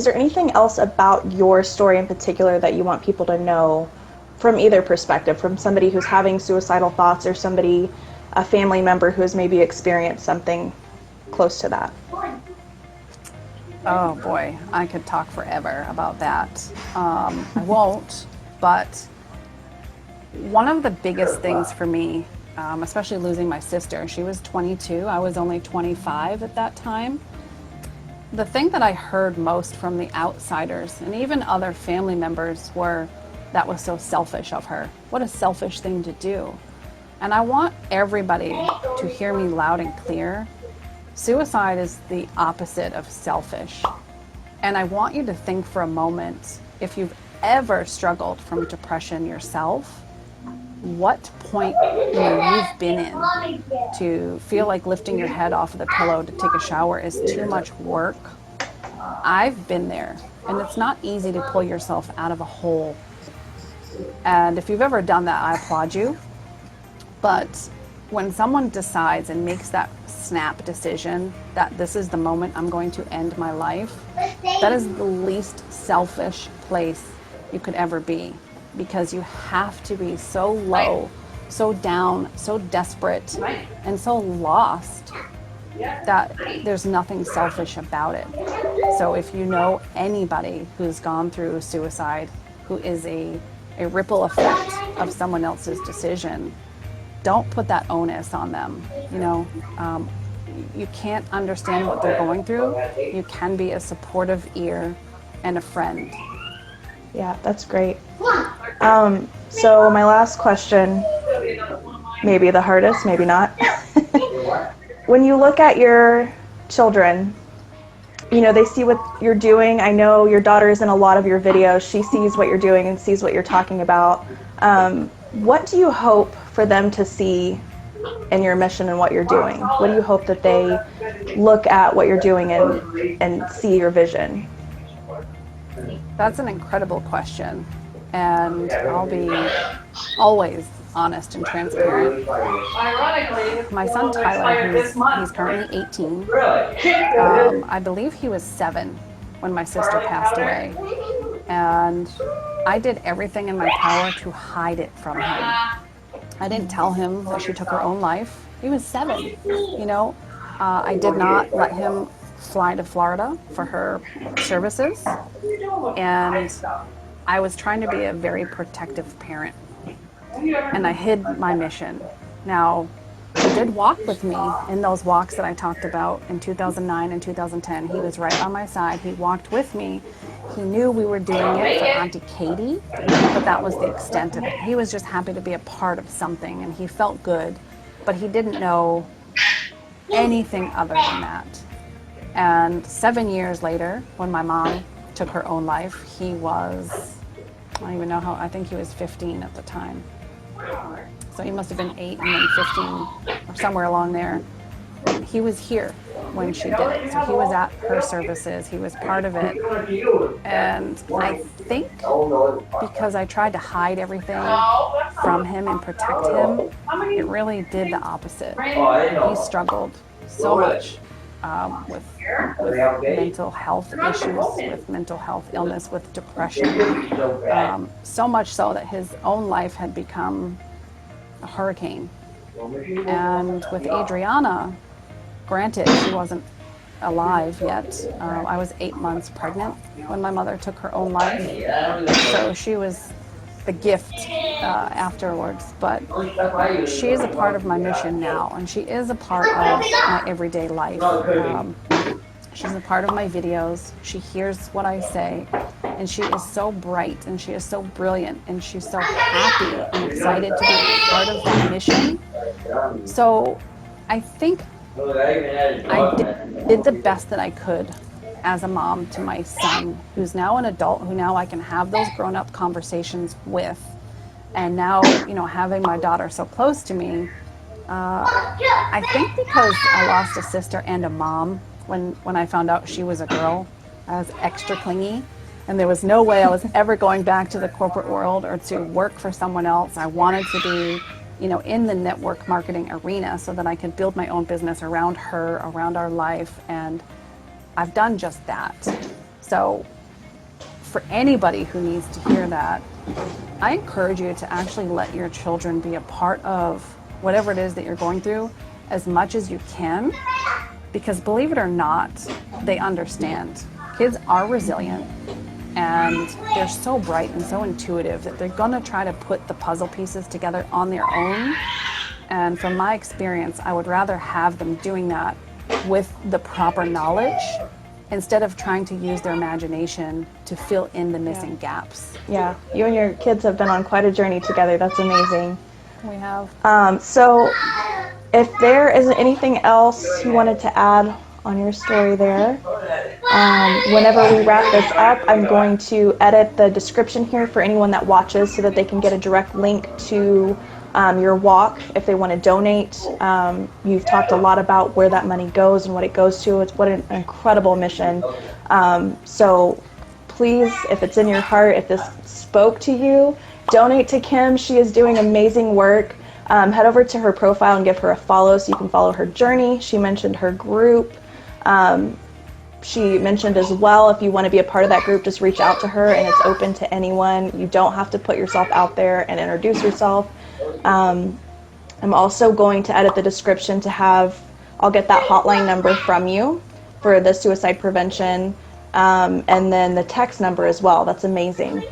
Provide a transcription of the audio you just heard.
is there anything else about your story in particular that you want people to know from either perspective, from somebody who's having suicidal thoughts or somebody, a family member who has maybe experienced something close to that? Oh boy, I could talk forever about that. I won't, but one of the biggest things for me, especially losing my sister, she was 22, I was only 25 at that time. The thing that I heard most from the outsiders and even other family members were, that was so selfish of her. What a selfish thing to do. And I want everybody to hear me loud and clear. Suicide is the opposite of selfish. And I want you to think for a moment, if you've ever struggled from depression yourself, what point you've been in to feel like lifting your head off of the pillow to take a shower is too much work. I've been there, and it's not easy to pull yourself out of a hole. And if you've ever done that, I applaud you. But when someone decides and makes that snap decision that this is the moment I'm going to end my life, that is the least selfish place you could ever be, because you have to be so low, so down, so desperate, and so lost that there's nothing selfish about it. So if you know anybody who's gone through suicide, who is a ripple effect of someone else's decision, don't put that onus on them. You know, you can't understand what they're going through. You can be a supportive ear and a friend. Yeah, that's great. So my last question, maybe the hardest, maybe not. When you look at your children, you know, they see what you're doing. I know your daughter is in a lot of your videos. She sees what you're doing and sees what you're talking about. What do you hope for them to see in your mission and what you're doing? What do you hope that they look at what you're doing and see your vision? That's an incredible question, and I'll be always honest and transparent. My son Tyler, he's currently 18. I believe he was 7 when my sister passed away, and I did everything in my power to hide it from him. I didn't tell him that she took her own life. He was 7, you know. I did not let him fly to Florida for her services, and I was trying to be a very protective parent, and I hid my mission. Now, he did walk with me in those walks that I talked about in 2009 and 2010. He was right on my side. He walked with me. He knew we were doing it for Auntie Katie, but that was the extent of it. He was just happy to be a part of something, and he felt good, but he didn't know anything other than that. And 7 years later, when my mom took her own life, he was, I don't even know how, I think he was 15 at the time. So he must have been 8 and then 15 or somewhere along there. He was here when she did it. So he was at her services. He was part of it. And I think because I tried to hide everything from him and protect him, it really did the opposite. He struggled so much with mental health issues, with mental health illness, with depression. So much so that his own life had become a hurricane. And with Adriana, granted, she wasn't alive yet. I was 8 months pregnant when my mother took her own life. So she was the gift afterwards. But she is a part of my mission now, and she is a part of my everyday life. She's a part of my videos. She hears what I say, and she is so bright, and she is so brilliant, and she's so happy and excited to be a part of that mission. So I think I did the best that I could as a mom to my son, who's now an adult, who now I can have those grown-up conversations with. And now, you know, having my daughter so close to me, I think because I lost a sister and a mom when I found out she was a girl, I was extra clingy, and there was no way I was ever going back to the corporate world or to work for someone else. I wanted to be, you know, in the network marketing arena so that I could build my own business around her, around our life, and I've done just that. So for anybody who needs to hear that, I encourage you to actually let your children be a part of whatever it is that you're going through as much as you can, because believe it or not, they understand. Kids are resilient, and they're so bright and so intuitive that they're gonna try to put the puzzle pieces together on their own. And from my experience, I would rather have them doing that with the proper knowledge instead of trying to use their imagination to fill in the missing gaps. Yeah, you and your kids have been on quite a journey together. That's amazing. We have. So if there isn't anything else you wanted to add on your story there, whenever we wrap this up, I'm going to edit the description here for anyone that watches so that they can get a direct link to your walk if they want to donate. You've talked a lot about where that money goes and what it goes to. What an incredible mission. So please, if it's in your heart, if this spoke to you, donate to Kim. She is doing amazing work. Head over to her profile and give her a follow so you can follow her journey. She mentioned her group. She mentioned as well, if you want to be a part of that group, just reach out to her, and it's open to anyone. You don't have to put yourself out there and introduce yourself. I'm also going to edit the description to I'll get that hotline number from you for the suicide prevention, and then the text number as well. That's amazing.